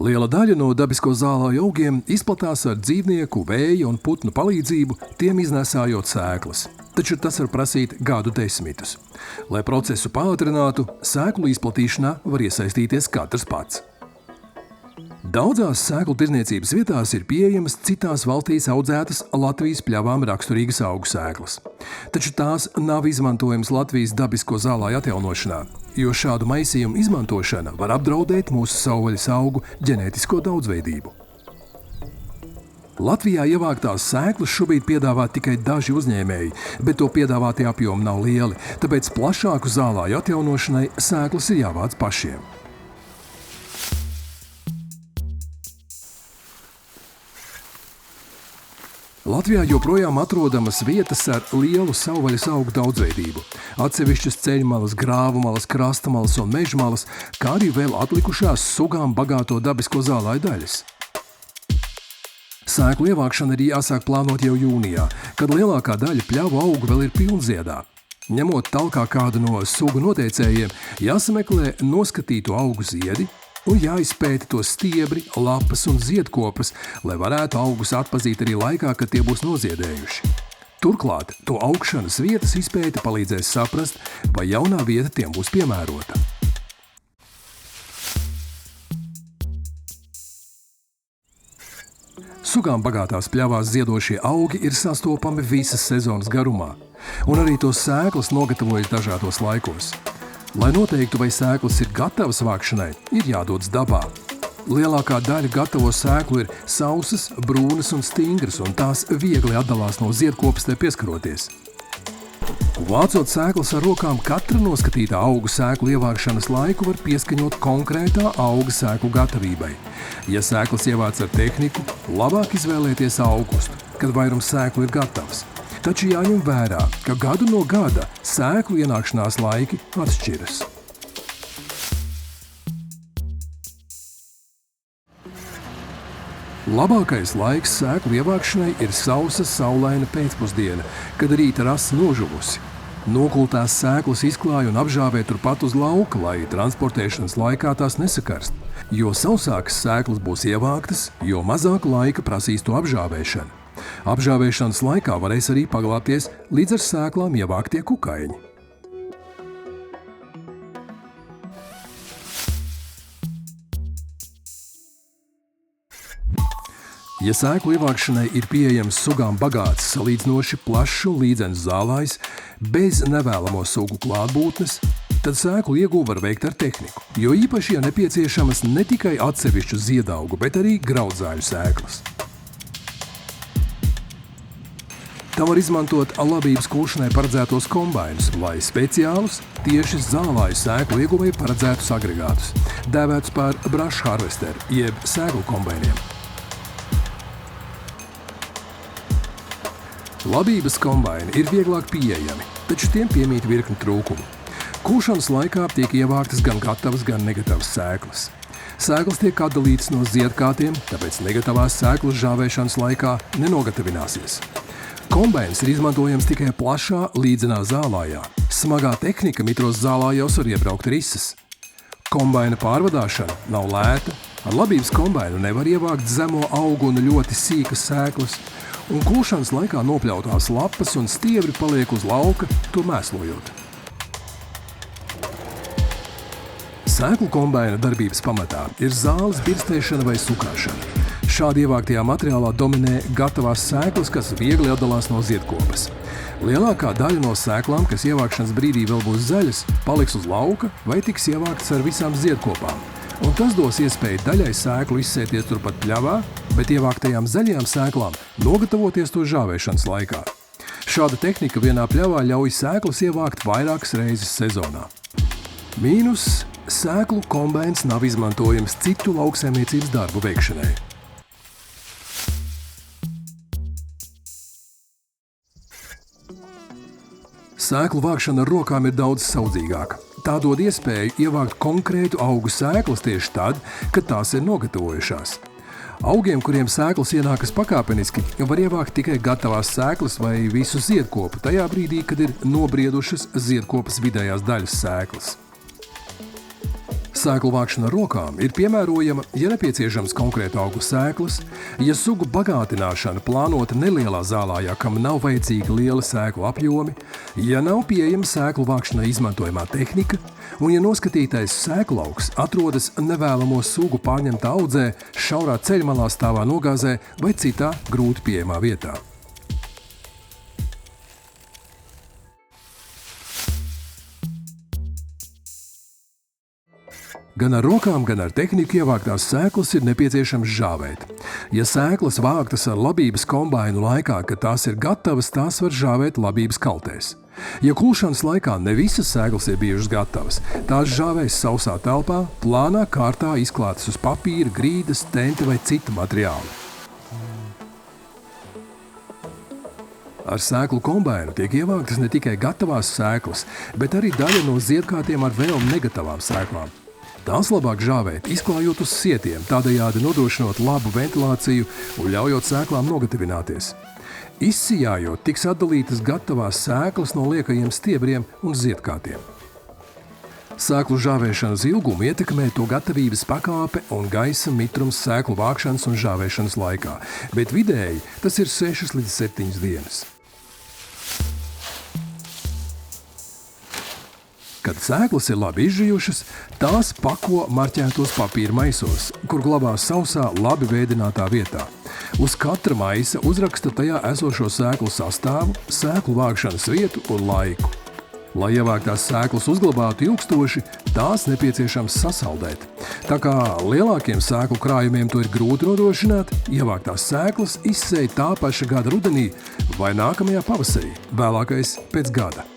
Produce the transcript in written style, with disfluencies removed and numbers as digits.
Liela daļa no dabisko zālāju augiem izplatās ar dzīvnieku, vēja un putnu palīdzību, tiem iznēsājot sēklas. Taču tas var prasīt gadu desmitus. Lai procesu pātrinātu, sēklu izplatīšanā var iesaistīties katrs pats. Daudzās sēklu tirdzniecības vietās ir pieejamas citās valstīs audzētas Latvijas pļavām raksturīgas augu sēklas. Taču tās nav izmantojamas Latvijas dabisko zālāju atjaunošanā, jo šādu maisījumu izmantošana var apdraudēt mūsu savvaļas augu ģenētisko daudzveidību. Latvijā ievāktās sēklas šobrīd piedāvā tikai daži uzņēmēji, bet to piedāvātie apjomi nav lieli, tāpēc plašāku zālāju atjaunošanai sēklas ir jāvāc pašiem. Latvijā joprojām atrodamas vietas ar lielu savvaļas augu daudzveidību. Atsevišķas ceļmalas, grāvumalas, krastamalas un mežmalas, kā arī vēl atlikušās sugām bagāto dabisko zālāju daļas. Sēklu ievākšana ir jāsāk plānot jau jūnijā, kad lielākā daļa pļavu augu vēl ir pilnziedā. Ņemot talkā kādu no sugu noteicējiem, jāsameklē noskatītu augu ziedi, un jāizpēta to stiebri, lapas un ziedkopas, lai varētu augus atpazīt arī laikā, kad tie būs noziedējuši. Turklāt, to augšanas vietas izpēte palīdzēs saprast, vai jaunā vieta tiem būs piemērota. Sugām bagātās pļavās ziedošie augi ir sastopami visas sezonas garumā, un arī tos sēklas nogatavojas dažādos laikos. Lai noteiktu, vai sēklas ir gatavas vākšanai, ir jādodas dabā. Lielākā daļa gatavo sēklu ir sausas, brūnas un stingras, un tās viegli atdalās no ziedkopas te pieskaroties. Vācot sēklas ar rokām, katra noskatītā augu sēklu ievākšanas laiku var pieskaņot konkrētā auga sēklu gatavībai. Ja sēklas ievāc ar tehniku, labāk izvēlēties augustu, kad vairums sēklu ir gatavs. Taču jāņem vērā, ka gadu no gada sēklu ienākšanās laiki atšķiras. Labākais laiks sēklu ievākšanai ir sausa, saulaina pēcpusdiena, kad rīta rasa nožuvusi. Nokultās sēklas izklāj un apžāvē turpat uz lauka, lai transportēšanas laikā tās nesakarst. Jo sausākas sēklas būs ievāktas, jo mazāk laika prasīs to apžāvēšanu. Apžāvēšanas laikā varēs arī paglābties līdz ar sēklām ievāktie kukaiņi. Ja sēklu ievākšanai ir pieejams sugām bagāts, salīdzinoši plašs un līdzens zālājs, bez nevēlamo sugu klātbūtnes, tad sēklu ieguvi var veikt ar tehniku, jo īpaši, ja nepieciešamas ne tikai atsevišķu ziedaugu, bet arī graudzāļu sēklas. Tam var izmantot labības kūšanai paredzētos kombainus vai speciālus, tieši zālāju sēklu ieguvēji paredzētus agregātus, dēvētus par brush harvester, jeb sēklu kombainiem. Labības kombaini ir vieglāk pieejami, taču tiem piemīt virkni trūkumu. Kūšanas laikā tiek ievāktas gan gatavas, gan negatavas sēklas. Sēklas tiek atdalītas no ziedkātiem, tāpēc negatavās sēklas žāvēšanas laikā nenogatavināsies. Kombains ir izmantojams tikai plašā, līdzenā zālājā. Smagā tehnika mitros zālājos var iebraukt risas. Kombaina pārvadāšana nav lēta. Ar labības kombainu nevar ievākt zemo augu un ļoti sīkas sēklas, un kūšanas laikā nopļautās lapas un stiebri paliek uz lauka, to mēslojot. Sēklu kombaina darbības pamatā ir zāles birstēšana vai sukāšana. Šādi ievāktajā materiālā dominē gatavās sēklas, kas viegli atdalās no ziedkopas. Lielākā daļa no sēklām, kas ievākšanas brīdī vēl būs zaļas, paliks uz lauka vai tiks ievāktas ar visām ziedkopām. Un tas dos iespēju daļai sēklu izsēties turpat pļavā, bet ievāktajām zaļajām sēklām nogatavoties to žāvēšanas laikā. Šāda tehnika vienā pļavā ļauj sēklas ievākt vairākas reizes sezonā. Mīnus – sēklu kombains nav izmantojams citu lauksaimniecības darbu veikšanai. Sēklu vākšana ar rokām ir daudz saudzīgāka. Tā dod iespēju ievākt konkrētu augu sēklas tieši tad, kad tās ir nogatavojušās. Augiem, kuriem sēklas ienākas pakāpeniski, var ievākt tikai gatavās sēklas vai visu ziedkopu tajā brīdī, kad ir nobriedušas ziedkopas vidējās daļas sēklas. Sēklu vākšana ar rokām ir piemērojama, ja nepieciešams konkrēta augu sēklas, ja sugu bagātināšana plānota nelielā zālājā, kam nav vajadzīgi lieli sēklu apjomi, ja nav pieejama sēklu vākšanai izmantojamā tehnika, un ja noskatītais sēklauks atrodas nevēlamo sugu pārņemtā audzē, šaurā ceļmalā stāvā nogāzē vai citā grūti pieejamā vietā. Gan ar rokām, gan ar tehniku ievāktās sēklas ir nepieciešams žāvēt. Ja sēklas vāktas ar labības kombainu laikā, kad tās ir gatavas, tās var žāvēt labības kaltēs. Ja kūšanas laikā ne visas sēklas ir bijušas gatavas, tās žāvēs sausā telpā, plānā kārtā izklātas uz papīra, grīdas, tenta vai cita materiāla. Ar sēklu kombainu tiek ievāktas ne tikai gatavās sēklas, bet arī daļa no ziedkātiem ar vēl negatavām sēklām. Tās labāk žāvēt, izklājot uz sietiem, tādējādi nodrošinot labu ventilāciju un ļaujot sēklām nogatavināties. Izsijājot, tiks atdalītas gatavās sēklas no liekajiem stiebriem un ziedkātiem. Sēklu žāvēšanas ilgumu ietekmē to gatavības pakāpe un gaisa mitrums sēklu vākšanas un žāvēšanas laikā, bet vidēji tas ir 6 līdz 7 dienas. Kad sēklas ir labi izžijušas, tās pako marķētos papīra maisos, kur glabā sausā, labi vēdinātā vietā. Uz katra maisa uzraksta tajā esošo sēklu sastāvu, sēklu vākšanas vietu un laiku. Lai ievāktās sēklas uzglabātu ilgstoši, tās nepieciešams sasaldēt. Tā kā lielākiem sēklu krājumiem to ir grūti nodrošināt, ievāktās sēklas izsēj tā paša gada rudenī vai nākamajā pavasarī, vēlākais pēc gada.